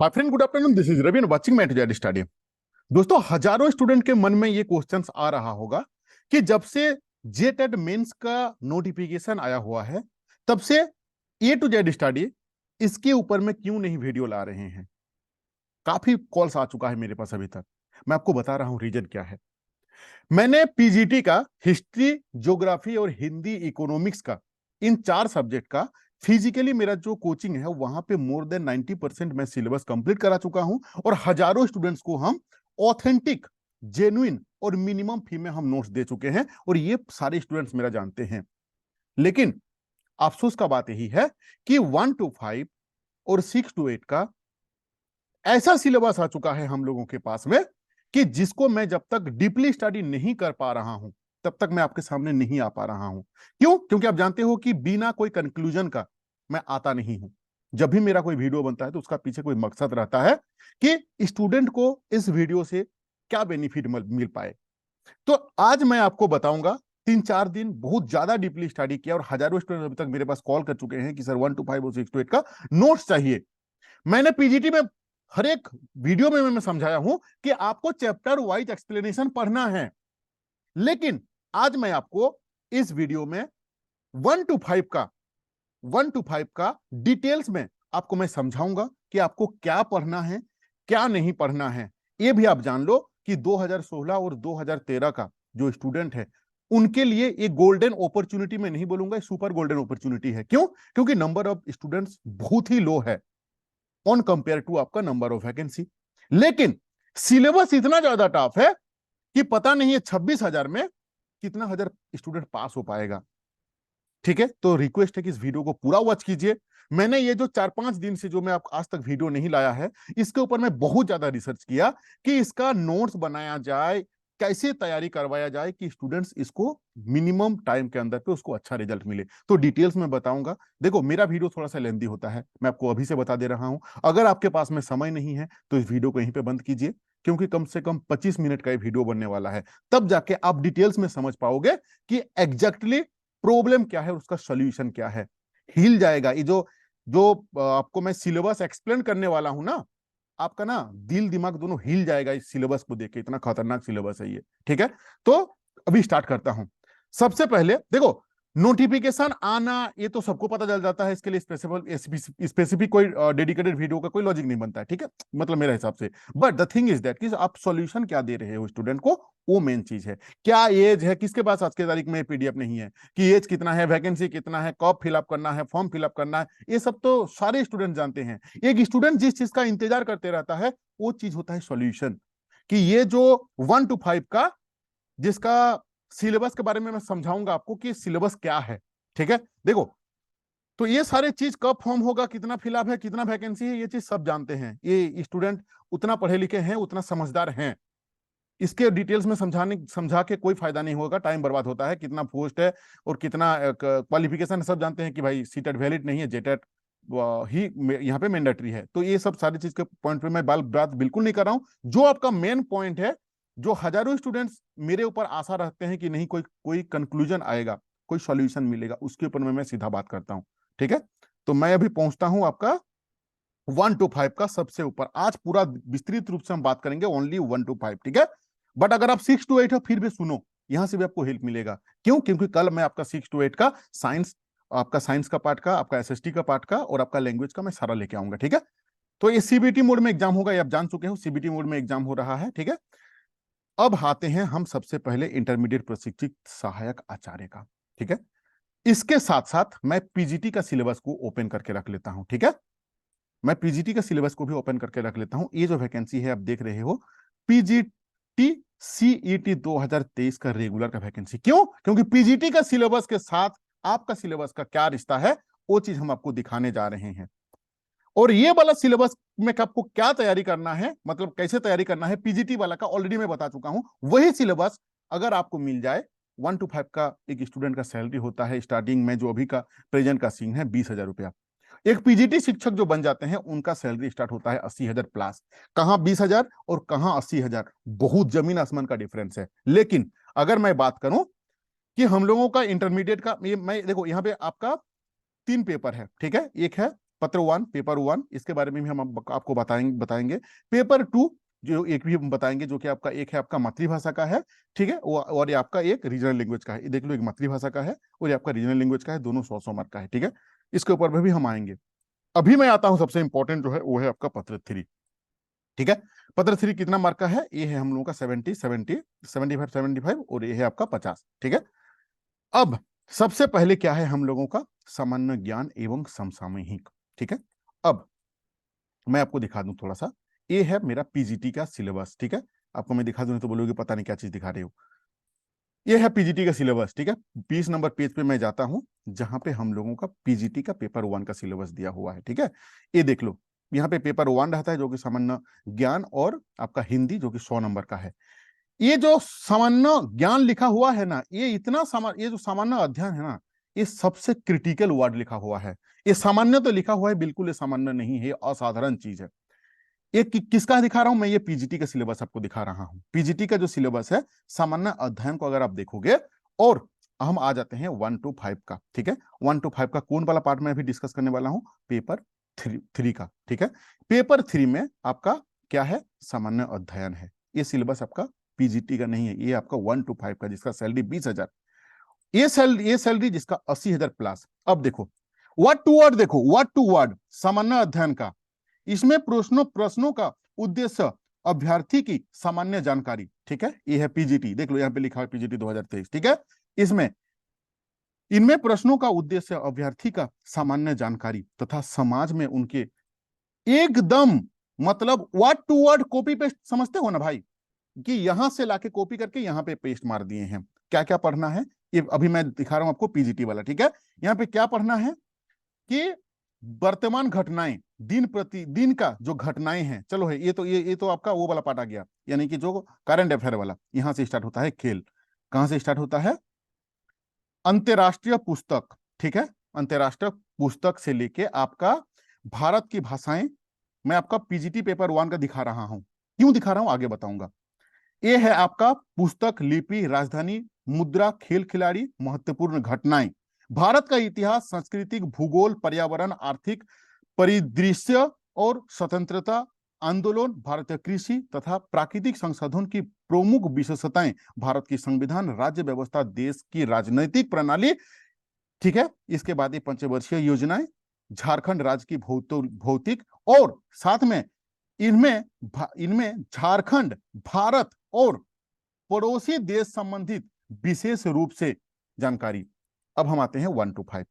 Hi friend, good afternoon. This is Ravi and watching my today study. दोस्तों, हजारों student के मन में ये क्वेश्चंस आ रहा होगा कि जब से जेटेड मेंस का नोटिफिकेशन आया हुआ है तब से ए टू जेड स्टडी इसके ऊपर में क्यों नहीं वीडियो ला रहे हैं। काफी कॉल्स आ चुका है मेरे पास अभी तक। मैं आपको बता रहा हूं रीजन क्या है। मैंने पीजीटी का हिस्ट्री, ज्योग्राफी और हिंदी इकोनॉमिक्स का, इन 4 सब्जेक्ट का फिजिकली मेरा जो कोचिंग है वहां पे मोर देन 90% मैं सिलेबस कंप्लीट करा चुका हूं और हजारों स्टूडेंट्स को हम ऑथेंटिक, जेन्युइन और मिनिमम फी में हम नोट्स दे चुके हैं और ये सारे स्टूडेंट्स मेरा जानते हैं। लेकिन अफसोस का बात यही है कि 1 to 5 और 6 to 8 का ऐसा सिलेबस आ चुका है हम लोगों के पास में कि जिसको मैं जब तक डीपली स्टडी नहीं कर पा रहा हूं तब तक मैं आपके सामने नहीं आ पा रहा हूं। क्यों? क्योंकि आप जानते हो कि बिना कोई कंक्लूजन का मैं आता नहीं हूं। जब भी मेरा कोई वीडियो बनता है तो उसका पीछे कोई मकसद रहता है कि स्टूडेंट को इस वीडियो से क्या बेनिफिट मिल पाए। तो आज मैं आपको बताऊंगा। 3-4 दिन बहुत ज्यादा डीपली स्टडी किया और हजारों स्टूडेंट अभी तक मेरे पास कॉल कर चुके हैं कि सर 1 to 5 और 6 to 8 का नोट्स चाहिए। मैंने पीजीटी में हर एक वीडियो में मैं समझाया हूं कि आपको चैप्टर वाइज एक्सप्लेनेशन पढ़ना है। लेकिन आज मैं आपको इस वीडियो में 1 to 5 का 1 to 5 का डिटेल्स में आपको मैं समझाऊंगा कि आपको क्या पढ़ना है, क्या नहीं पढ़ना है। यह भी आप जान लो कि 2016 और 2013 का जो स्टूडेंट है उनके लिए एक गोल्डन अपॉर्चुनिटी में नहीं बोलूंगा, सुपर गोल्डन अपॉर्चुनिटी है। क्यों? क्योंकि नंबर ऑफ स्टूडेंट्स बहुत ही लो है ऑन कंपेयर टू आपका नंबर ऑफ वैकेंसी। लेकिन सिलेबस इतना ज्यादा टफ है कि पता नहीं है 26,000 में कितना हजार स्टूडेंट पास हो पाएगा। ठीक है, तो रिक्वेस्ट है कि इस वीडियो को पूरा वॉच कीजिए। मैंने ये जो 4-5 दिन से जो मैं आप आज तक वीडियो नहीं लाया है इसके ऊपर मैं बहुत ज्यादा रिसर्च किया कि इसका नोट्स बनाया जाए, कैसे तैयारी करवाया जाए कि स्टूडेंट्स इसको मिनिमम टाइम के अंदर पे उसको अच्छा रिजल्ट मिले। तो डिटेल्स में बताऊंगा। देखो, मेरा वीडियो थोड़ा सा लेंदी होता है, मैं आपको अभी से बता दे रहा हूं। अगर आपके पास में समय नहीं है तो इस वीडियो को यहीं पे बंद कीजिए, क्योंकि कम से कम 25 मिनट का ये वीडियो बनने वाला है। तब जाके आप डिटेल्स में समझ पाओगे कि एग्जैक्टली प्रॉब्लम क्या है और उसका सोल्यूशन क्या है। हिल जाएगा ये जो जो आपको मैं सिलेबस एक्सप्लेन करने वाला हूं ना, आपका ना दिल दिमाग दोनों हिल जाएगा इस सिलेबस को देख के। इतना खतरनाक सिलेबस है ये। ठीक है, तो अभी स्टार्ट करता हूं। सबसे पहले देखो, नोटिफिकेशन आना ये तो सबको पता चल जाता है। इसके लिए स्पेसिफिक कोई डेडिकेटेड वीडियो का कोई लॉजिक नहीं बनता है। ठीक है, मतलब मेरे हिसाब से। But the thing is that कि आप सॉल्यूशन क्या दे रहे हो स्टूडेंट को, वो मेन चीज है। क्या एज है, किसके पास आज के तारीख में पीडीएफ नहीं है कि एज कितना है, वैकेंसी कितना है, कब फिलअप करना है, फॉर्म फिलअप करना है, ये सब तो सारे स्टूडेंट जानते हैं। एक स्टूडेंट जिस चीज का इंतजार करते रहता है वो चीज होता है सॉल्यूशन। कि ये जो 1 to 5 का जिसका सिलेबस के बारे में मैं समझाऊंगा आपको कि सिलेबस क्या है। ठीक है, देखो, तो ये सारे चीज कब फॉर्म होगा, कितना फिलअप है, कितना वैकेंसी है, ये चीज सब जानते हैं। ये स्टूडेंट उतना पढ़े लिखे हैं, उतना समझदार हैं। इसके डिटेल्स में समझा के कोई फायदा नहीं होगा, टाइम बर्बाद होता है। कितना पोस्ट है और कितना क्वालिफिकेशन सब जानते हैं कि भाई सीटेट वैलिड नहीं है, जेटेट ही यहाँ पे मैंडेटरी है। तो ये सब सारी चीज के पॉइंट पे मैं बात बिल्कुल नहीं कर रहा हूं। जो आपका मेन पॉइंट है, जो हजारों स्टूडेंट्स मेरे ऊपर आशा रखते हैं कि नहीं कोई कोई कंक्लूजन आएगा, कोई सॉल्यूशन मिलेगा, उसके ऊपर मैं सीधा बात करता हूं। ठीक है, तो मैं अभी पहुंचता हूं आपका 1 to 5 का सबसे ऊपर। आज पूरा विस्तृत रूप से हम बात करेंगे ओनली 1 to 5। ठीक है, बट अगर आप 6 to 8 हो फिर भी सुनो, यहां से भी आपको हेल्प मिलेगा। क्यों? क्योंकि कल मैं आपका 6 to 8 का साइंस, आपका साइंस का पार्ट का, आपका एसएसटी का पार्ट का और आपका लैंग्वेज का मैं सारा लेके आऊंगा। ठीक है, तो ये सीबीटी मोड में एग्जाम होगा, ये आप जान चुके हो, सीबीटी मोड में एग्जाम हो रहा है। ठीक है, अब आते हैं हम सबसे पहले इंटरमीडिएट प्रशिक्षित सहायक आचार्य का। ठीक है, इसके साथ साथ मैं पीजीटी का सिलेबस को ओपन करके रख लेता हूं। ठीक है, मैं पीजीटी का सिलेबस को भी ओपन करके रख लेता हूं। ये जो वैकेंसी है आप देख रहे हो, पीजीटी सीईटी 2023 का रेगुलर का वैकेंसी। क्यों? क्योंकि पीजीटी का सिलेबस के साथ आपका सिलेबस का क्या रिश्ता है वो चीज हम आपको दिखाने जा रहे हैं। और ये वाला सिलेबस में आपको क्या तैयारी करना है, मतलब कैसे तैयारी करना है, पीजीटी वाला का ऑलरेडी मैं बता चुका हूं। वही सिलेबस अगर आपको मिल जाए, 1 to 5 का एक स्टूडेंट का सैलरी होता है स्टार्टिंग में, जो अभी का प्रेजेंट का सीन है 20,000 रुपया। एक पीजीटी शिक्षक जो बन जाते हैं उनका सैलरी स्टार्ट होता है 80,000 प्लस। कहां 20,000 और कहां 80,000, बहुत जमीन आसमान का डिफरेंस है। लेकिन अगर मैं बात करूं कि हम लोगों का इंटरमीडिएट का, मैं देखो यहाँ पे आपका 3 पेपर है। ठीक है, एक है पत्र 1, पेपर 1, इसके बारे में भी हम आपको बताएंगे। पेपर 2 जो एक भी हम बताएंगे, जो कि आपका एक है आपका मातृभाषा का है, ठीक है, और ये आपका एक रीजनल लैंग्वेज का है। ये देख लो, एक मातृभाषा का है और ये आपका रीजनल लैंग्वेज का है, दोनों 100 मार्क का है, ठीक है। इसके ऊपर भी हम आएंगे। अभी मैं आता हूं, सबसे इंपॉर्टेंट जो है वो है आपका पत्र 3, ठीक है। पत्र 3 कितना मार्क का है? ये है हम लोगों का 70, 70, 75, 75 और ये है आपका 50, ठीक है। अब सबसे पहले क्या है हम लोगों का? सामान्य ज्ञान एवं समसामयिक, ठीक है। अब मैं आपको दिखा दूं थोड़ा सा, ये है मेरा पीजीटी का सिलेबस, ठीक है। आपको मैं दिखा दूं तो बोलोगे पता नहीं क्या चीज दिखा रहे हो। ये है पीजीटी का सिलेबस, ठीक है। 20 नंबर पेज पे मैं जाता हूं, जहां पे हम लोगों का पीजीटी का पेपर 1 का सिलेबस दिया हुआ है, ठीक है। ये देख लो, यहाँ पे पेपर 1 रहता है जो कि सामान्य ज्ञान और आपका हिंदी जो कि 100 नंबर का है। ये जो सामान्य ज्ञान लिखा हुआ है ना, ये जो सामान्य अध्ययन है ना, ये सबसे क्रिटिकल वर्ड लिखा हुआ है। ये सामान्य तो लिखा हुआ है, बिल्कुल ये सामान्य नहीं है, असाधारण चीज है। ये किसका दिखा रहा हूं मैं? ये पीजीटी का सिलेबस आपको दिखा रहा हूं। पीजीटी का जो सिलेबस है, सामान्य अध्ययन को अगर आप देखोगे, और हम आ जाते हैं 1 to 5 का, ठीक है। 1 to 5 का कौन वाला पार्ट मैं अभी डिस्कस करने वाला हूं? पेपर 3 का, ठीक है। पेपर 3 में आपका क्या है? सामान्य अध्ययन है। ये सिलेबस आपका पीजीटी का नहीं है, ये आपका 1 to 5 का, जिसका सैलरी 20,000, ये सैलरी जिसका 80,000 प्लस। अब देखो वर्ड टू वर्ड, देखो वर्ड टू वर्ड सामान्य अध्ययन का, इसमें प्रश्नों का उद्देश्य अभ्यर्थी की सामान्य जानकारी, ठीक है। ये है पीजीटी, देख लो यहाँ पे लिखा है पीजीटी 2023, ठीक है। इसमें इनमें प्रश्नों का उद्देश्य अभ्यर्थी का सामान्य जानकारी तथा समाज में उनके एकदम, मतलब word to word copy paste, समझते हो ना भाई, कि यहां से लाके कॉपी करके यहां पे पेस्ट मार दिए हैं। क्या क्या पढ़ना है ये अभी मैं दिखा रहा हूं आपको, पीजीटी वाला, ठीक है। यहाँ पे क्या पढ़ना है कि वर्तमान घटनाएं, दिन प्रतिदिन का जो घटनाएं हैं, चलो है ये तो आपका वो वाला पार्ट आ गया, यानी कि जो करंट अफेयर वाला। यहां से स्टार्ट होता है खेल। कहां से स्टार्ट होता है? अंतरराष्ट्रीय पुस्तक, ठीक है। अंतरराष्ट्रीय पुस्तक से लेके आपका भारत की भाषाएं, मैं आपका पीजीटी पेपर 1 का दिखा रहा हूं। क्यों दिखा रहा हूं आगे बताऊंगा। ये है आपका पुस्तक, लिपि, राजधानी, मुद्रा, खेल खिलाड़ी, महत्वपूर्ण घटनाएं, भारत का इतिहास, सांस्कृतिक, भूगोल, पर्यावरण, आर्थिक परिदृश्य और स्वतंत्रता आंदोलन, भारतीय कृषि तथा प्राकृतिक संसाधन की प्रमुख विशेषताएं, भारत की संविधान, राज्य व्यवस्था, देश की राजनीतिक प्रणाली, ठीक है। इसके बाद ये पंचवर्षीय योजनाएं, झारखंड राज्य की भौतिक, और साथ में इनमें इनमें झारखंड, भारत और पड़ोसी देश संबंधित विशेष रूप से जानकारी। अब हम आते हैं 1 to 5।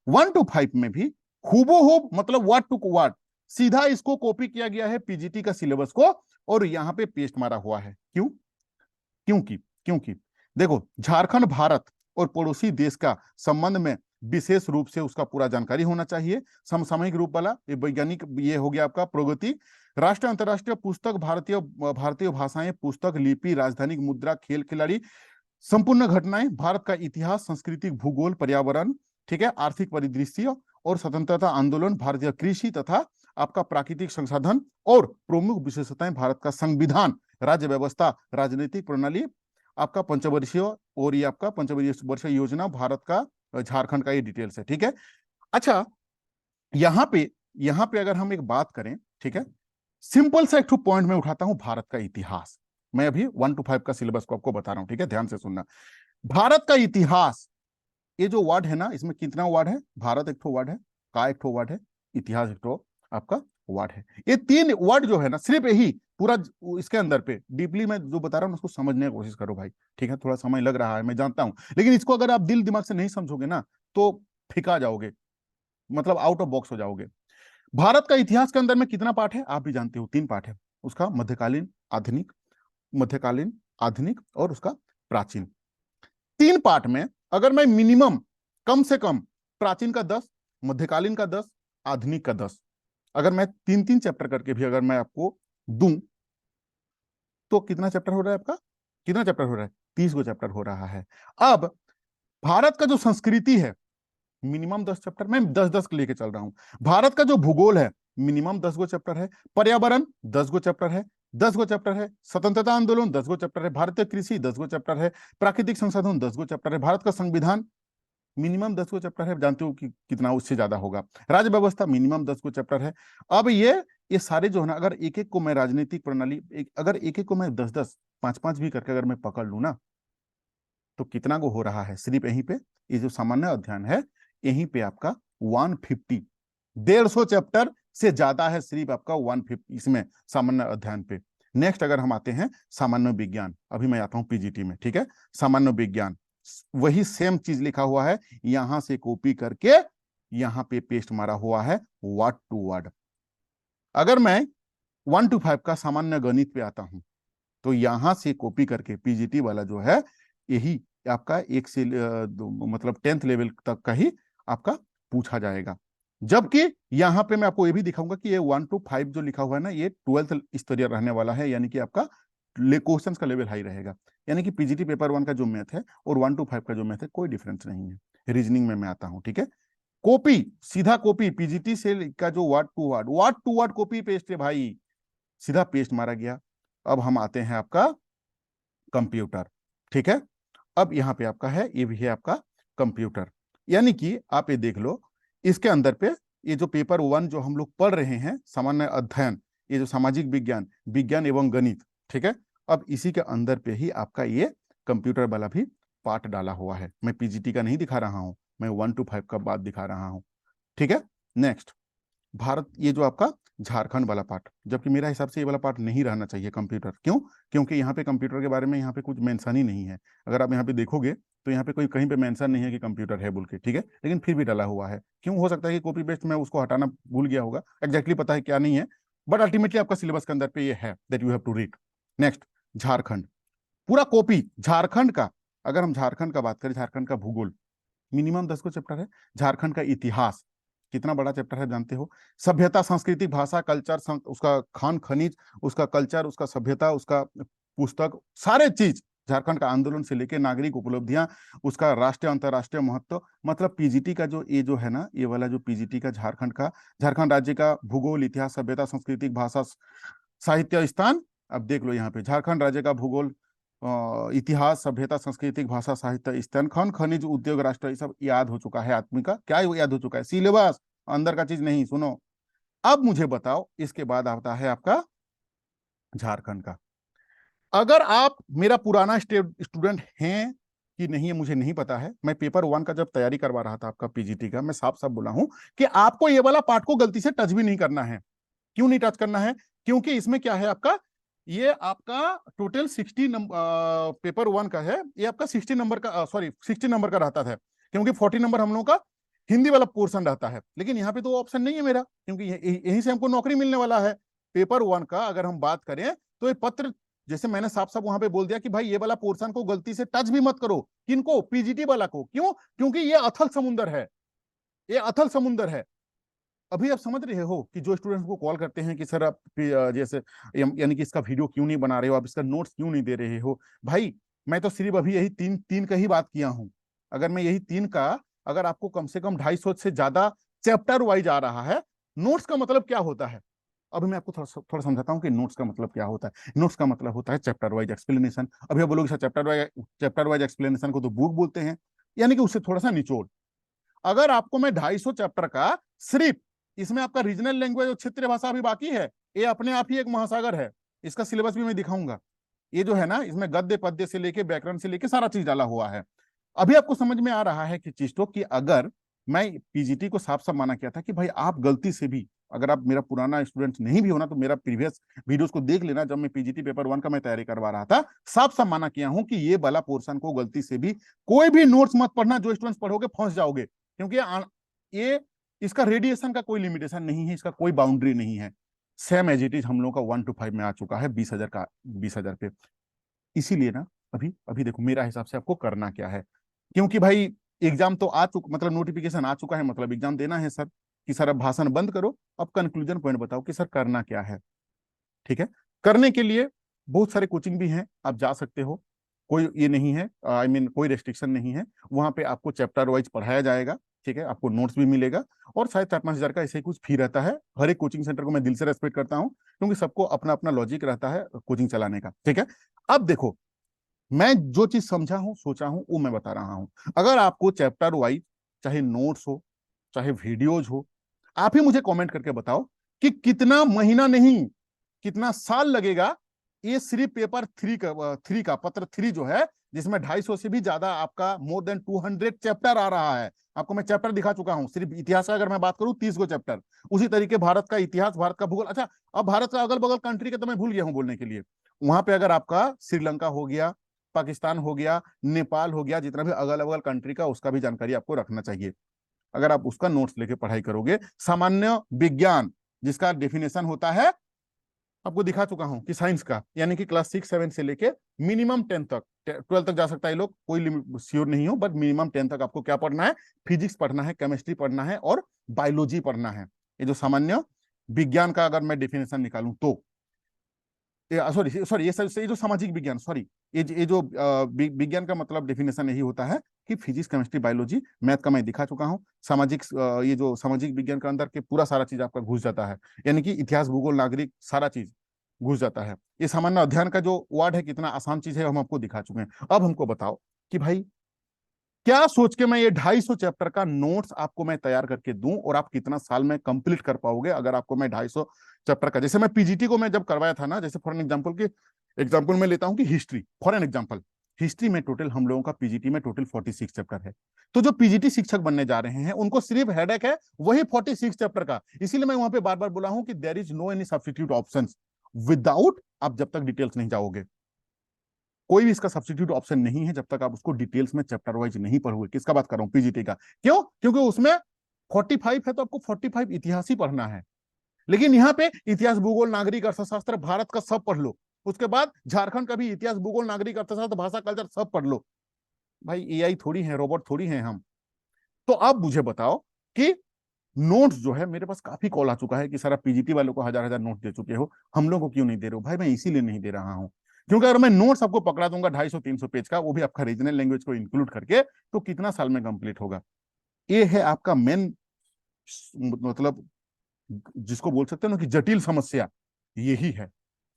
1 to 5 में भी हूबहू, मतलब वर्ड टू वर्ड सीधा इसको कॉपी किया गया है पीजीटी का सिलेबस को, और यहां पे पेस्ट मारा हुआ है। क्यों? क्योंकि क्योंकि देखो, झारखंड भारत और पड़ोसी देश का संबंध में विशेष रूप से उसका पूरा जानकारी होना चाहिए। समसामयिक रूप वाला ये वैज्ञानिक, ये हो गया आपका प्रगति, राष्ट्रीय अंतरराष्ट्रीय पुस्तक, भारतीय भाषाएं, पुस्तक, लिपि, राजधानी, मुद्रा, खेल खिलाड़ी, संपूर्ण घटनाएं, भारत का इतिहास, संस्कृति, भूगोल, पर्यावरण, ठीक है, आर्थिक परिदृश्य और स्वतंत्रता आंदोलन, भारतीय कृषि तथा आपका प्राकृतिक संसाधन और प्रमुख विशेषताएं, भारत का संविधान, राज्य व्यवस्था, राजनीतिक प्रणाली, आपका पंचवर्षीय, और ये आपका पंचवर्षीय योजना, भारत का, झारखंड का ये डिटेल्स है, ठीक है। अच्छा, यहाँ पे अगर हम एक बात करें, ठीक है, सिंपल सा एक पॉइंट में उठाता हूं, भारत का इतिहास। मैं अभी 1 to 5 का सिलेबस को आपको बता रहा हूं, ठीक है, ध्यान से सुनना। भारत का इतिहास, ये जो वर्ड है ना, इसमें कितना वर्ड है? भारत एक ठो वर्ड है, का एक ठो वर्ड है, इतिहास एक ठो आपका वर्ड है। ये 3 वर्ड जो है ना, सिर्फ यही पूरा इसके अंदर पे डीपली मैं जो बता रहा हूं उसको समझने की कोशिश करो भाई, ठीक है। थोड़ा समय लग रहा है, मैं जानता हूं, लेकिन इसको अगर आप दिल दिमाग से नहीं समझोगे ना, तो फिका जाओगे, मतलब आउट ऑफ बॉक्स हो जाओगे। भारत का इतिहास के अंदर में कितना पार्ट है आप भी जानते हो? 3 पार्ट है उसका, मध्यकालीन, आधुनिक और उसका प्राचीन। 3 पार्ट में अगर मैं मिनिमम, कम से कम प्राचीन का 10, मध्यकालीन का 10, आधुनिक का 10, अगर मैं 3-3 चैप्टर करके भी अगर मैं आपको दूं, तो कितना चैप्टर हो रहा है आपका? कितना चैप्टर हो रहा है? 30 गो चैप्टर हो रहा है। अब भारत का जो संस्कृति है, मिनिमम 10 चैप्टर, मैं 10-10 लेके चल रहा हूं। भारत का जो भूगोल है, मिनिमम 10 गो चैप्टर है। पर्यावरण 10 गो चैप्टर है, 10 गो चैप्टर है। स्वतंत्रता आंदोलन 10 गो चैप्टर है। भारतीय कृषि 10 गो चैप्टर है। प्राकृतिक संसाधन 10 गो चैप्टर है। भारत का संविधान मिनिमम 10 को चैप्टर है, जानते हो कि कितना उससे ज्यादा होगा। राज्य व्यवस्था मिनिमम 10 को चैप्टर है। अब ये सारे जो है ना, अगर एक एक को मैं राजनीतिक प्रणाली, अगर एक एक को मैं 10-10 5-5 भी करके अगर मैं पकड़ लू ना, तो कितना को हो रहा है सिर्फ यहीं पे, ये जो सामान्य अध्ययन है, यहीं पे आपका 150, 150 चैप्टर से ज्यादा है सिर्फ आपका 150 इसमें सामान्य अध्ययन पे। नेक्स्ट अगर हम आते हैं सामान्य विज्ञान, अभी मैं आता हूं पीजीटी में, ठीक है। सामान्य विज्ञान वही सेम चीज लिखा हुआ है, यहां से कॉपी करके यहां पे पेस्ट मारा हुआ है वर्ड टू वर्ड। अगर मैं 1 to 5 का सामान्य गणित पे आता हूं, तो यहां से कॉपी करके पीजीटी वाला जो है, यही आपका एक से मतलब 10th लेवल तक का ही आपका पूछा जाएगा। जबकि यहां पे मैं आपको ये भी दिखाऊंगा कि ये 1 to 5 जो लिखा हुआ है ना, ये 12th स्तरीय रहने वाला है, यानी कि आपका क्वेश्चंस का लेवल हाई रहेगा। यानी कि पीजीटी पेपर 1 का जो मैथ है और 1 to 5 का जो मैथ है, कोई डिफरेंस नहीं है। रीजनिंग में मैं आता हूं, ठीक है। कॉपी, सीधा कॉपी पीजीटी से का जो word to word copy paste है भाई, सीधा पेस्ट मारा गया। अब हम आते हैं आपका कंप्यूटर, ठीक है। अब यहां पे आपका है, ये भी है आपका कंप्यूटर, यानी कि आप ये देख लो, इसके अंदर पे ये जो पेपर 1 जो हम लोग पढ़ रहे हैं सामान्य अध्ययन, ये जो सामाजिक विज्ञान, विज्ञान एवं गणित, ठीक है। अब इसी के अंदर पे ही आपका ये कंप्यूटर वाला भी पार्ट डाला हुआ है। मैं पीजीटी का नहीं दिखा रहा हूं, मैं 1 to 5 का बात दिखा रहा हूं, ठीक है। नेक्स्ट भारत, ये जो आपका झारखंड वाला पार्ट, जबकि मेरा हिसाब से ये वाला पार्ट नहीं रहना चाहिए कंप्यूटर। क्यों? क्योंकि यहाँ पे कंप्यूटर के बारे में यहाँ पे कुछ मेंशन ही नहीं है। अगर आप यहाँ पे देखोगे तो यहाँ पे कोई कहीं पे मेंशन नहीं है कि कंप्यूटर है बोल के, ठीक है, लेकिन फिर भी डाला हुआ है। क्यों? हो सकता है कि कॉपी पेस्ट में उसको हटाना भूल गया होगा, एग्जैक्टली पता है क्या नहीं है, बट अल्टीमेटली आपका सिलेबस के अंदर पे ये है that you have to read. Next Jharkhand, पूरा कॉपी झारखंड का। अगर हम झारखंड का बात करें, झारखंड का भूगोल मिनिमम 10 को चैप्टर है। झारखंड का इतिहास कितना बड़ा चैप्टर है जानते हो? सभ्यता, संस्कृति, भाषा, कल्चर, उसका खान खनिज, उसका कल्चर, उसका सभ्यता, उसका पुस्तक, सारे चीज, झारखंड का आंदोलन से लेके नागरिक उपलब्धियां, उसका राष्ट्रीय अंतरराष्ट्रीय महत्व, मतलब पीजीटी का जो ये जो है ना, ये वाला जो पीजीटी का झारखंड का, झारखंड राज्य का भूगोल, इतिहास, सभ्यता, संस्कृति, भाषा, साहित्य, स्थान। अब देख लो यहाँ पे झारखंड राज्य का भूगोल, इतिहास, सभ्यता, सांस्कृतिक, भाषा, साहित्य, स्तन, खन खनिज, उद्योग, राष्ट्र, ये सब याद हो चुका है आदमी का। क्या याद हो चुका है? सिलेबस, अंदर का चीज नहीं। सुनो, अब मुझे बताओ, इसके बाद आता है आपका झारखंड का। अगर आप मेरा पुराना स्टूडेंट हैं कि नहीं है मुझे नहीं पता है, मैं पेपर 1 का जब तैयारी करवा रहा था आपका पीजीटी का, मैं साफ साफ बोला हूं कि आपको ये वाला पार्ट को गलती से टच भी नहीं करना है। क्यों नहीं टच करना है? क्योंकि इसमें क्या है आपका, ये आपका टोटल 60 नंबर पेपर 1 का है, ये आपका 60 नंबर का, सॉरी 60 नंबर का रहता था, क्योंकि 40 नंबर हम लोगों का हिंदी वाला पोर्शन रहता है। लेकिन यहाँ पे तो ऑप्शन नहीं है मेरा, क्योंकि यहीं से हमको नौकरी मिलने वाला है। पेपर 1 का अगर हम बात करें तो ये पत्र, जैसे मैंने साफ साफ वहां पे बोल दिया कि भाई ये वाला पोर्शन को गलती से टच भी मत करो। किनको? पीजीटी वाला को। क्यों? क्योंकि ये अथल समुंदर है, ये अथल समुंदर है। अभी आप समझ रहे हो कि जो स्टूडेंट्स को कॉल करते हैं कि सर आप जैसे यानी कि इसका वीडियो क्यों नहीं बना रहे हो, आप इसका नोट्स क्यों नहीं दे रहे हो? भाई मैं तो सिर्फ अभी यही तीन तीन का ही बात किया हूं। अगर मैं यही तीन का, अगर आपको कम से कम 250 से ज्यादा चैप्टर वाइज आ रहा है, नोट्स का मतलब क्या होता है? अभी मैं आपको थोड़ा समझाता हूँ कि नोट्स का मतलब क्या होता है। नोट्स का मतलब होता है चैप्टर वाइज एक्सप्लेनेशन। अभी आप बोलोगे सर चैप्टर वाइज एक्सप्लेनेशन को तो बुक बोलते हैं, यानी कि उससे थोड़ा सा निचोड़। अगर आपको मैं 250 चैप्टर का सिर्फ, इसमें आपका रीजनल लैंग्वेज और क्षेत्रीय भाषा भी बाकी है, ये अपने आप ही एक महासागर है। इसका सिलेबस भी मैं दिखाऊंगा। ये जो है ना, इसमें गद्य पद्य से लेके व्याकरण से लेके सारा चीज डाला हुआ है। अभी आपको समझ में आ रहा है कि चीज तो, कि अगर मैं पीजीटी को साफ साफ माना किया था कि भाई आप गलती से भी, अगर आप मेरा पुराना स्टूडेंट नहीं भी होना तो मेरा प्रीवियस वीडियोस को देख लेना, जब मैं पीजीटी पेपर 1 का मैं तैयारी करवा रहा था, साफ साफ माना किया हूं कि ये वाला पोर्शन को गलती से भी कोई भी नोट्स मत पढ़ना। जो स्टूडेंट्स पढ़ोगे फंस जाओगे, क्योंकि ये इसका रेडिएशन का कोई लिमिटेशन नहीं है, इसका कोई बाउंड्री नहीं है। सेम एज इट इज हम लोग का 1 to 5 में आ चुका है 20,000 का, 20,000 पे। इसीलिए ना, अभी अभी देखो मेरा हिसाब से आपको करना क्या है, क्योंकि भाई एग्जाम तो आ चुका, मतलब नोटिफिकेशन आ चुका है, मतलब एग्जाम देना है सर, कि सर अब भाषण बंद करो, अब कंक्लूजन पॉइंट बताओ कि सर करना क्या है। ठीक है, करने के लिए बहुत सारे कोचिंग भी हैं, आप जा सकते हो। कोई ये नहीं है, आई मीन कोई रेस्ट्रिक्शन नहीं है। वहां पे आपको चैप्टर वाइज पढ़ाया जाएगा, ठीक है, आपको नोट्स भी मिलेगा, और शायद 4-5 हज़ार का ऐसे कुछ फी रहता है। हर एक कोचिंग सेंटर को मैं दिल से रेस्पेक्ट करता हूँ, क्योंकि सबको अपना अपना लॉजिक रहता है कोचिंग चलाने का, ठीक है। अब देखो, मैं जो चीज समझा हूं, सोचा हूं, वो मैं बता रहा हूं। अगर आपको चैप्टर वाइज चाहे नोट्स हो, चाहे वीडियोज हो, आप ही मुझे कमेंट करके बताओ कि कितना महीना नहीं, कितना साल लगेगा ये सिर्फ पेपर थ्री का पत्र थ्री जो है, जिसमें 250 से भी ज्यादा आपका मोर देन 200 चैप्टर आ रहा है। आपको मैं चैप्टर दिखा चुका हूं। सिर्फ इतिहास का अगर मैं बात करूं 30 गो चैप्टर। उसी तरीके भारत का इतिहास, भारत का भूगोल। अच्छा, अब भारत का अगल बगल कंट्री का तो मैं भूल गया हूं बोलने के लिए। वहां पे अगर आपका श्रीलंका हो गया, पाकिस्तान हो गया, नेपाल हो गया, जितना भी अगल बगल कंट्री का, उसका भी जानकारी आपको रखना चाहिए। अगर आप उसका नोट्स लेके पढ़ाई करोगे, सामान्य विज्ञान जिसका डेफिनेशन होता है, आपको दिखा चुका हूं कि साइंस का, यानी कि क्लास 6 7 से लेके मिनिमम 10 तक, 12 तक जा सकता है लोग, कोई लिमिट श्योर नहीं हो, बट मिनिमम 10 तक आपको क्या पढ़ना है? फिजिक्स पढ़ना है, केमिस्ट्री पढ़ना है और बायोलॉजी पढ़ना है। ये जो सामान्य विज्ञान का अगर मैं डेफिनेशन निकालूं तो, सॉरी सॉरी, ये जो सामाजिक विज्ञान, सॉरी, ये जो विज्ञान का मतलब डेफिनेशन यही होता है कि फिजिक्स, केमिस्ट्री, बायोलॉजी, मैथ का मैं दिखा चुका हूं। सामाजिक ये जो सामाजिक विज्ञान के अंदर के पूरा सारा चीज आपका घुस जाता है, यानी कि इतिहास, भूगोल, नागरिक, सारा चीज घुस जाता है। ये सामान्य अध्ययन का जो वर्ड है, कितना आसान चीज है, हम आपको दिखा चुके हैं। अब हमको बताओ कि भाई क्या सोच के मैं ये 250 चैप्टर का नोट्स आपको मैं तैयार करके दूं, और आप कितना साल में कंप्लीट कर पाओगे? अगर आपको मैं 250 चैप्टर का, जैसे मैं पीजीटी को मैं जब करवाया था ना, जैसे फॉर एन एग्जांपल की एग्जांपल में लेता हूं कि history, for an example history में टोटल हम लोगों का पीजीटी में टोटल 46 चैप्टर है। तो जो पीजीटी शिक्षक बनने जा रहे हैं उनको सिर्फ हेडेक है वही 46 चैप्टर का। इसीलिए मैं वहां पे बार बार बोला हूं कि there is no any substitute option without, आप जब तक डिटेल्स नहीं जाओगे, कोई भी इसका सब्स्टिट्यूट ऑप्शन नहीं है जब तक आप उसको डिटेल्स में चैप्टर वाइज नहीं पढ़ोगे। किसका बात कर रहा हूं? पीजीटी का। क्यों? क्योंकि उसमें 45 है तो आपको 45 इतिहास ही पढ़ना है। लेकिन यहाँ पे इतिहास, भूगोल, नागरिक, अर्थशास्त्र, भारत का सब पढ़ लो। उसके बाद झारखंड का भी इतिहास, भूगोल, नागरिक, अर्थशास्त्र, भाषा, कल्चर सब पढ़ लो। भाई एआई थोड़ी है, रोबोट थोड़ी है हम। तो अब मुझे बताओ कि नोट्स जो है, मेरे पास काफी कॉल आ चुका है कि सर आप पीजीटी वालों को हजार हजार नोट दे चुके हो, हम लोग को क्यों नहीं दे रहे हो? भाई मैं इसीलिए नहीं दे रहा हूं क्योंकि अगर मैं नोट्स आपको पकड़ा दूंगा 250 300 पेज का, वो भी आपका रीजनल लैंग्वेज को इंक्लूड करके, तो कितना साल में कंप्लीट होगा? ये है आपका मेन, मतलब जिसको बोल सकते हो ना कि जटिल समस्या यही है।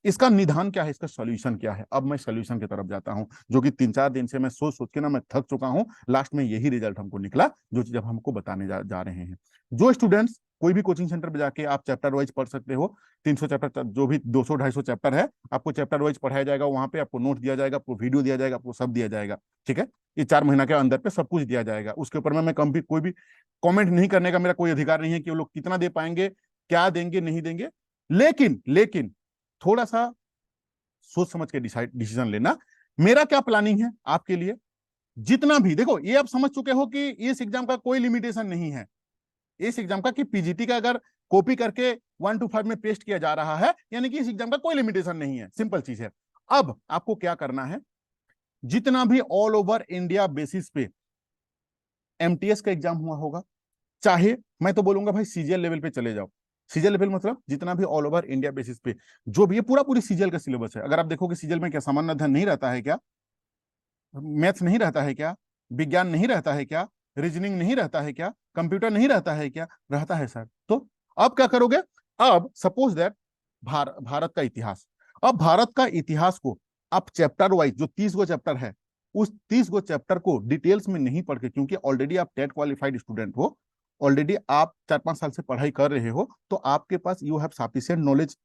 इसका निदान क्या है? इसका सॉल्यूशन क्या है? अब मैं सॉल्यूशन की तरफ जाता हूं, जो कि 3 4 दिन से मैं सोच सोच के ना मैं थक चुका हूं। लास्ट में यही रिजल्ट हमको निकला, जो चीज अब हमको बताने जा रहे हैं। जो स्टूडेंट्स कोई भी कोचिंग सेंटर पे जाके आप चैप्टर वाइज पढ़ सकते हो, 300 चैप्टर, जो भी 200 250 चैप्टर है, आपको चैप्टर वाइज पढ़ाया जाएगा। वहां पे आपको नोट दिया जाएगा, आपको वीडियो दिया जाएगा, आपको सब दिया जाएगा। ठीक है, ये 4 महीना के अंदर पे सब कुछ दिया जाएगा। उसके ऊपर में मैं कम भी कोई भी कमेंट नहीं करने का मेरा कोई अधिकार नहीं है कि वो लोग कितना दे पाएंगे, क्या देंगे, नहीं देंगे। लेकिन लेकिन थोड़ा सा सोच समझ के डिसीजन लेना। मेरा क्या प्लानिंग है आपके लिए? जितना भी देखो, ये आप समझ चुके हो कि इस एग्जाम का कोई लिमिटेशन नहीं है। इस एग्जाम का कि पीजीटी का अगर कॉपी करके 1 to 5 में पेस्ट किया जा रहा है, यानी कि इस एग्जाम का कोई लिमिटेशन नहीं है। सिंपल चीज है। अब आपको क्या करना है, जितना भी ऑल ओवर इंडिया बेसिस पे एमटीएस का एग्जाम हुआ होगा, चाहे मैं तो बोलूंगा भाई सीजीएल लेवल पे चले जाओ। सीजीएल लेवल मतलब जितना भी ऑल ओवर इंडिया बेसिस पे जो भी ये पूरा पूरी सीजीएल का सिलेबस है। अगर आप देखोगे सीजीएल में क्या सामान्य अध्ययन नहीं रहता है क्या? मैथ्स नहीं रहता है क्या? विज्ञान नहीं रहता है क्या? रीजनिंग नहीं रहता है क्या? कंप्यूटर नहीं रहता है क्या? रहता है सर। तो अब क्या करोगे? अब सपोज दैट भारत का इतिहास, अब भारत का इतिहास को आप चैप्टर वाइज, जो 30 गो चैप्टर है, उस 30 गो चैप्टर को डिटेल्स में नहीं पढ़ के, क्योंकि ऑलरेडी आप टेट क्वालिफाइड स्टूडेंट हो, ऑलरेडी आप 4 5 साल से पढ़ाई कर रहे हो, तो आपके पास यू हैव सफिशिएंट नॉलेज,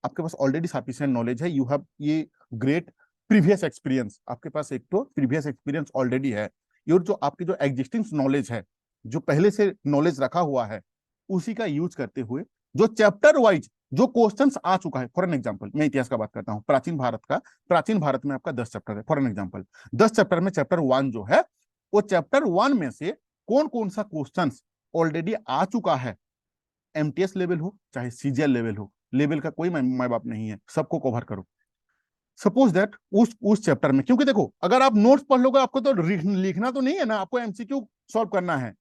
आपके पास ऑलरेडी सफिशिएंट नॉलेज है। यू हैव ये ग्रेट प्रीवियस एक्सपीरियंस, आपके पास एक तो प्रीवियस एक्सपीरियंस ऑलरेडी है। और जो आपकी जो एग्जिस्टिंग नॉलेज है, जो पहले से नॉलेज रखा हुआ है, उसी का यूज करते हुए जो चैप्टर वाइज जो क्वेश्चंस आ चुका है, फॉर एन एग्जांपल मैं इतिहास का बात करता हूं, प्राचीन भारत का, प्राचीन भारत में आपका 10 चैप्टर है। फॉर एन एग्जांपल 10 चैप्टर में चैप्टर 1 जो है, वो चैप्टर 1 में से कौन कौन सा क्वेश्चंस ऑलरेडी आ चुका है, एमटीएस लेवल हो चाहे सीजीएल लेवल हो, लेवल का कोई माय बाप नहीं है, सबको कवर करो। सपोज दैट उस चैप्टर में, क्योंकि देखो अगर आप नोट्स पढ़ लोगे, आपको तो लिखना तो नहीं है ना, आपको एमसीक्यू सॉल्व करना है।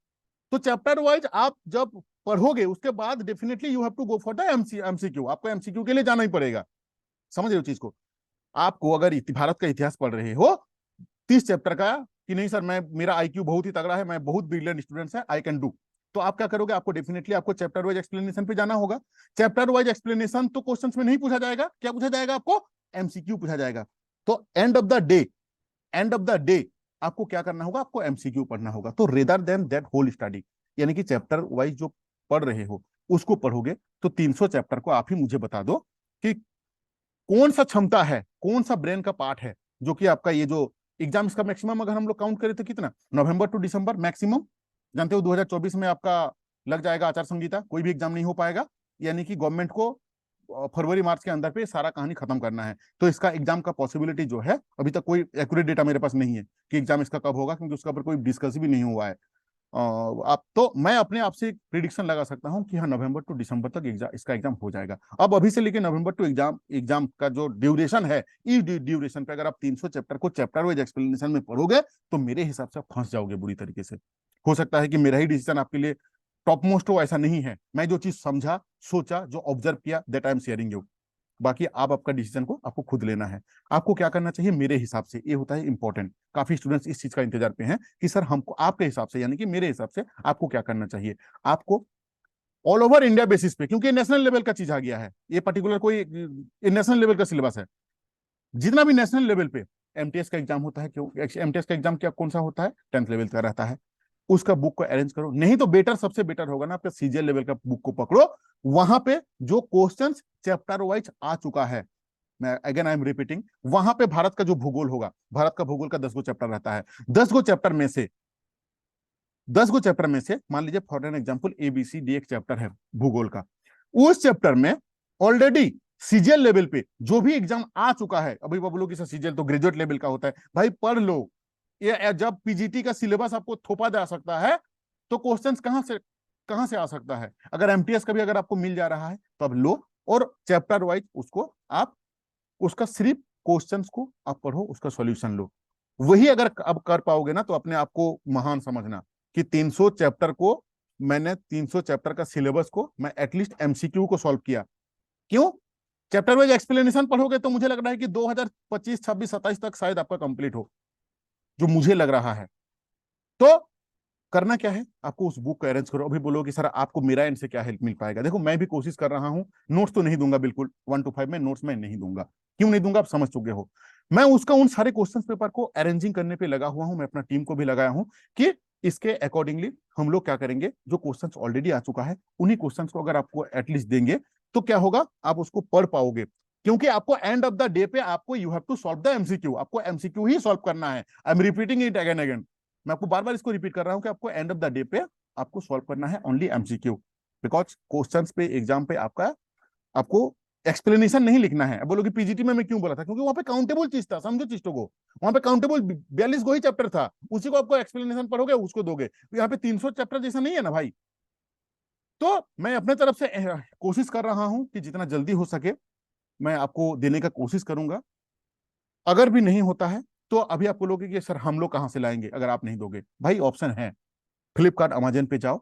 तो चैप्टर वाइज आप जब पढ़ोगे उसके बाद definitely you have to go for the MCQ, आपको एमसीक्यू के लिए जाना ही पड़ेगा। समझ रहे हो चीज को? आपको अगर भारत का इतिहास पढ़ रहे हो 30 चैप्टर का, कि नहीं सर मैं, मेरा आईक्यू बहुत ही तगड़ा है, मैं बहुत ब्रिलियंट स्टूडेंट है, आई कैन डू, तो आप क्या करोगे? आपको डेफिनेटली आपको चैप्टर वाइज एक्सप्लेनेशन पे जाना होगा। चैप्टर वाइज एक्सप्लेनेशन तो क्वेश्चंस में नहीं पूछा जाएगा, क्या पूछा जाएगा आपको? एमसीक्यू पूछा जाएगा। तो end of the day end of the day आपको क्या करना होगा, आपको एमसीक्यू पढ़ना होगा। तो rather than that whole study, यानी कि चैप्टर वाइज जो पढ़ रहे हो उसको पढ़ोगे, तो 300 चैप्टर को आप ही मुझे बता दो कि कौन सा क्षमता है, कौन सा ब्रेन का पार्ट है जो कि आपका ये जो एग्जाम, इसका मैक्सिमम अगर हम लोग काउंट करें तो कितना, नवंबर टू दिसंबर मैक्सिमम। जानते हो 2024 में आपका लग जाएगा आचार संहिता, कोई भी एग्जाम नहीं हो पाएगा, यानी कि गवर्नमेंट को फरवरी मार्च के अंदर पे सारा कहानी खत्म करना है। तो इसका एग्जाम का पॉसिबिलिटी जो है, अभी तक कोई एक्यूरेट डेटा मेरे पास नहीं है कि एग्जाम इसका कब होगा, क्योंकि उसका ऊपर कोई डिस्कस भी नहीं हुआ है। आप तो मैं अपने आप से प्रिडिक्शन लगा सकता हूं कि हाँ नवंबर टू दिसंबर तक इसका एग्जाम हो जाएगा। अब अभी से लेके नवंबर टू एग्जाम का जो ड्यूरेशन है, इस ड्यूरेशन पे अगर आप 300 चैप्टर को चैप्टर वाइज एक्सप्लेनेशन में पढ़ोगे तो मेरे हिसाब से आप फंस जाओगे बुरी तरीके से। हो सकता है कि मेरा ही डिसीजन आपके लिए टॉप मोस्ट हो, ऐसा नहीं है। मैं जो चीज समझा, सोचा, जो ऑब्जर्व किया, that I am sharing you. बाकी आप आपका डिसीजन को आपको खुद लेना है। आपको क्या करना चाहिए मेरे हिसाब से, ये होता है इंपॉर्टेंट। काफी स्टूडेंट्स इस चीज का इंतजार पे हैं कि सर हमको आपके हिसाब से, यानी कि मेरे हिसाब से आपको क्या करना चाहिए। आपको ऑल ओवर इंडिया बेसिस पे, क्योंकि नेशनल लेवल का चीज आ गया है, ये पर्टिकुलर कोई नेशनल लेवल का सिलेबस है। जितना भी नेशनल लेवल पे एमटीएस का एग्जाम होता है, क्यों एमटीएस का एग्जाम क्या कौन सा होता है, 10th लेवल का रहता है, उसका बुक को अरेंज करो। नहीं तो बेटर, सबसे बेटर होगा ना, आपका सीजीएल लेवल का बुक को पकड़ो, वहां पे जो क्वेश्चंस चैप्टर वाइज आ चुका है, मैं अगेन आई एम रिपीटिंग, वहां पे भारत का जो भूगोल होगा, भारत का भूगोल का 10 गो चैप्टर रहता है, 10 गो चैप्टर में से 10 गो चैप्टर में से मान लीजिए फॉर एन एग्जांपल ABCD एक चैप्टर है भूगोल का, उस चैप्टर में ऑलरेडी सीजीएल लेवल पे जो भी एग्जाम आ चुका है, अभी वो बोलो कि सर सीजीएल तो ग्रेजुएट लेवल का होता है, भाई पढ़ लो। ये जब पीजीटी का सिलेबस आपको थोपा जा सकता है, तो क्वेश्चंस कहां से आ सकता है। अगर एमटीएस का भी अगर आपको मिल जा रहा है तो अब लो, और चैप्टर वाइज उसको आप, उसका सिर्फ क्वेश्चंस को आप पढ़ो, उसका सॉल्यूशन लो। वही अगर अब कर पाओगे ना, तो अपने आप को महान समझना कि 300 चैप्टर को, मैंने 300 चैप्टर का सिलेबस को मैं एटलीस्ट एमसीक्यू को सॉल्व किया। क्यों? चैप्टर वाइज एक्सप्लेनेशन पढ़ोगे तो मुझे लग रहा है कि 2025 26 27 तक शायद आपका कंप्लीट हो, जो मुझे लग रहा है। तो करना क्या है, आपको उस बुक को अरेंज करो। अभी बोलो कि सर आपको मेरा एंड से क्या हेल्प मिल पाएगा, देखो मैं भी कोशिश कर रहा हूं, नोट्स तो नहीं दूंगा बिल्कुल, 1 to 5 में नोट्स मैं नहीं दूंगा। क्यों नहीं दूंगा, आप समझ चुके हो। मैं उसका उन सारे क्वेश्चन पेपर को अरेंजिंग करने पे लगा हुआ हूं, मैं अपना टीम को भी लगाया हूं कि इसके अकॉर्डिंगली हम लोग क्या करेंगे, जो क्वेश्चन ऑलरेडी आ चुका है उन्हीं क्वेश्चन को अगर आपको एटलीस्ट देंगे तो क्या होगा, आप उसको पढ़ पाओगे। क्योंकि आपको एंड ऑफ द डे पे आपको you have to solve the MCQ, आपको एमसीक्यू ही सॉल्व करना है। I am repeating it again again, मैं आपको बार बार इसको रिपीट कर रहा हूं कि आपको एंड ऑफ द डे पे आपको सॉल्व करना है ओनली एमसीक्यू। बिकॉज क्वेश्चंस पे एग्जाम पे आपका, आपको एक्सप्लेनेशन नहीं लिखना है। अब बोलोगे पीजीटी में मैं क्यों बोला था, क्योंकि वहां पे काउंटेबल चीज था, समझो चीजों को। वहां पे काउंटेबल 42 को ही चैप्टर था, उसी को आपको एक्सप्लेनेशन पढ़ोगे उसको दोगे। यहाँ पे 300 चैप्टर जैसा नहीं है ना भाई। तो मैं अपने तरफ से कोशिश कर रहा हूं कि जितना जल्दी हो सके मैं आपको देने का कोशिश करूंगा। अगर भी नहीं होता है तो अभी आप बोलोगे कि सर हम लोग कहां से लाएंगे, अगर आप नहीं दोगे, भाई ऑप्शन है, फ्लिपकार्ट अमेजन पे जाओ।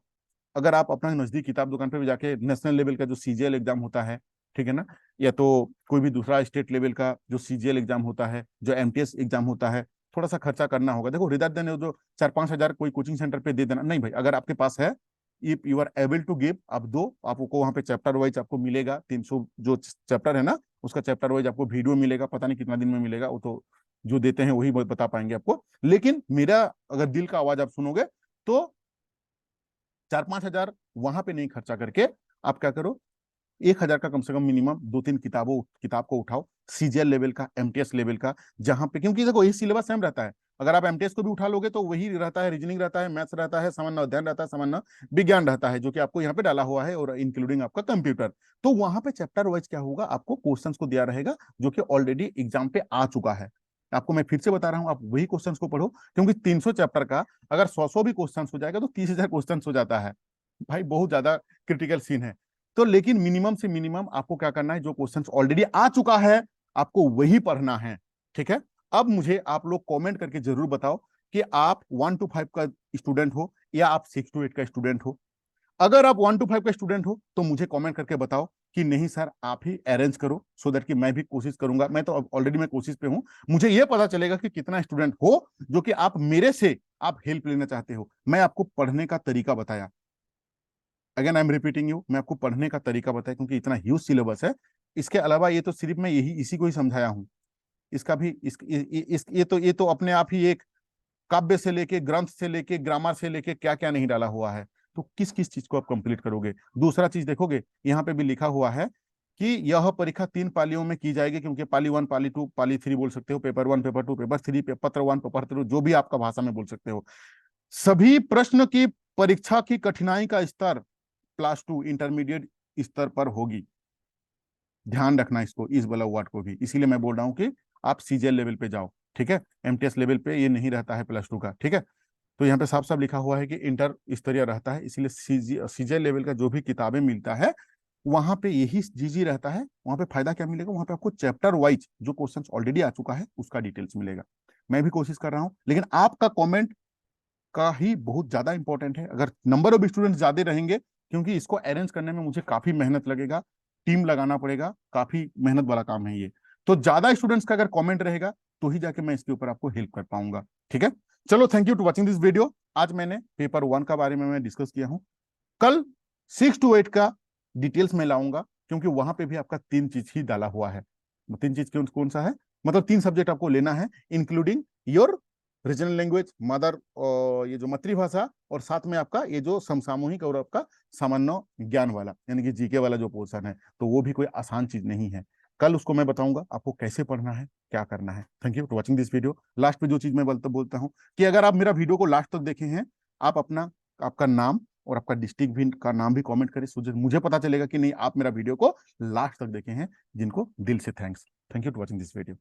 अगर आप अपना नजदीक किताब दुकान पे भी जाके नेशनल लेवल का जो सीजीएल एग्जाम होता है, ठीक है ना, या तो कोई भी दूसरा स्टेट लेवल का जो सीजीएल एग्जाम होता है, जो एमटीएस एग्जाम होता है, थोड़ा सा खर्चा करना होगा। देखो रिदर देन जो 4-5 हजार कोई कोचिंग सेंटर पे दे देना, नहीं भाई, अगर आपके पास है, if you are able to give, आप दो। आपको वहां पे चैप्टर वाइज आपको मिलेगा, 300 जो चैप्टर है ना, उसका चैप्टर वाइज आपको वीडियो मिलेगा, पता नहीं कितना दिन में मिलेगा, वो तो जो देते हैं वही बता पाएंगे आपको। लेकिन मेरा अगर दिल का आवाज आप सुनोगे तो 4-5 हजार वहां पे नहीं खर्चा करके आप क्या करो, 1 हजार का कम से कम मिनिमम 2-3 किताब को उठाओ, सीजीएल लेवल का, एमटीएस लेवल का, जहां पे, क्योंकि देखो ये सिलेबस सेम रहता है। अगर आप एमटीएस को भी उठा लोगे तो वही रहता है, रीजनिंग रहता है, मैथ्स रहता है, सामान्य अध्ययन रहता है, सामान्य विज्ञान रहता है, जो कि आपको यहाँ पे डाला हुआ है, और इंक्लूडिंग आपका कंप्यूटर। तो वहां पे चैप्टर वाइज क्या होगा, आपको क्वेश्चंस को दिया रहेगा जो कि ऑलरेडी एग्जाम पे आ चुका है। आपको मैं फिर से बता रहा हूं, आप वही क्वेश्चंस को पढ़ो, क्योंकि 300 चैप्टर का अगर 100 भी क्वेश्चन हो जाएगा तो 30,000 क्वेश्चन हो जाता है भाई, बहुत ज्यादा क्रिटिकल सीन है। तो लेकिन मिनिमम से मिनिमम आपको क्या करना है, जो क्वेश्चंस ऑलरेडी आ चुका है आपको वही पढ़ना है, ठीक है। अब मुझे आप लोग कमेंट करके जरूर बताओ कि आप 1 to 5 का स्टूडेंट हो या आप 6 to 8 का स्टूडेंट हो। अगर आप 1 to 5 का स्टूडेंट हो तो मुझे कमेंट करके बताओ कि नहीं सर आप ही अरेंज करो, सो दैट कि मैं भी कोशिश करूंगा। मैं तो ऑलरेडी मैं कोशिश पे हूं, मुझे यह पता चलेगा कि कितना स्टूडेंट हो जो कि आप मेरे से आप हेल्प लेना चाहते हो। मैं आपको पढ़ने का तरीका बताया, again I am repeating you, मैं आपको पढ़ने का तरीका बताया, क्योंकि इतना ह्यूज सिलेबस है। इसके अलावा ये तो सिर्फ मैं यही इसी को ही समझाया हूँ। इसका भी ये तो अपने आप ही एक काव्य से लेके, ग्रंथ से लेके, ग्रामर से लेके क्या क्या नहीं डाला हुआ है। तो किस किस चीज को आप कंप्लीट करोगे। दूसरा चीज देखोगे, यहाँ पे भी लिखा हुआ है कि यह परीक्षा 3 पालियों में की जाएगी, क्योंकि पाली 1, पाली 2, पाली 3 बोल सकते हो, paper 1, paper 2, paper 3, paper 1, paper 2, जो भी आपका भाषा में बोल सकते हो। सभी प्रश्न की परीक्षा की कठिनाई का स्तर क्लास 2 इंटरमीडिएट स्तर पर होगी। ध्यान रखना इसको, इस वाला वर्ड को भी, इसीलिए मैं बोल रहा हूँ कि आप सीजीएल लेवल पे जाओ, ठीक है। एमटीएस लेवल पे ये नहीं रहता है प्लस 2 का, ठीक है। तो यहाँ पे साफ साफ लिखा हुआ है कि इंटर स्तरीय रहता है, इसीलिए सीजीएल लेवल का जो भी किताबें मिलता है वहां पे यही जीजी रहता है। वहां पे फायदा क्या मिलेगा, वहां पे आपको चैप्टर वाइज जो क्वेश्चन ऑलरेडी आ चुका है उसका डिटेल्स मिलेगा। मैं भी कोशिश कर रहा हूँ, लेकिन आपका कॉमेंट का ही बहुत ज्यादा इंपॉर्टेंट है। अगर नंबर ऑफ स्टूडेंट ज्यादा रहेंगे, क्योंकि इसको अरेंज करने में मुझे काफी मेहनत लगेगा, टीम लगाना पड़ेगा, काफी मेहनत वाला काम है ये। तो ज्यादा स्टूडेंट्स का अगर कमेंट रहेगा तो ही जाके मैं इसके ऊपर आपको हेल्प कर पाऊंगा, ठीक है। चलो, thank you to watching this video. आज मैंने पेपर 1 का बारे में मैं डिस्कस किया हूँ। कल 6 to 8 का डिटेल्स में लाऊंगा, क्योंकि वहां पे भी आपका 3 चीज ही डाला हुआ है। 3 चीज कौन कौन सा है, मतलब 3 सब्जेक्ट आपको लेना है, including your regional language, mother, ये जो मातृभाषा, और साथ में आपका ये जो समसामूहिक और आपका सामान्य ज्ञान वाला, यानी कि जीके वाला जो पोर्शन है, तो वो भी कोई आसान चीज नहीं है। कल उसको मैं बताऊंगा आपको कैसे पढ़ना है, क्या करना है। Thank you for watching this video. Last में जो चीज मैं बोलता हूँ कि अगर आप मेरा वीडियो को लास्ट तक देखे हैं, आप अपना, आपका नाम और आपका डिस्ट्रिक्ट भी का नाम भी कमेंट करें, मुझे पता चलेगा कि नहीं आप मेरा वीडियो को लास्ट तक देखे हैं। जिनको दिल से thanks. Thank you for watching this video.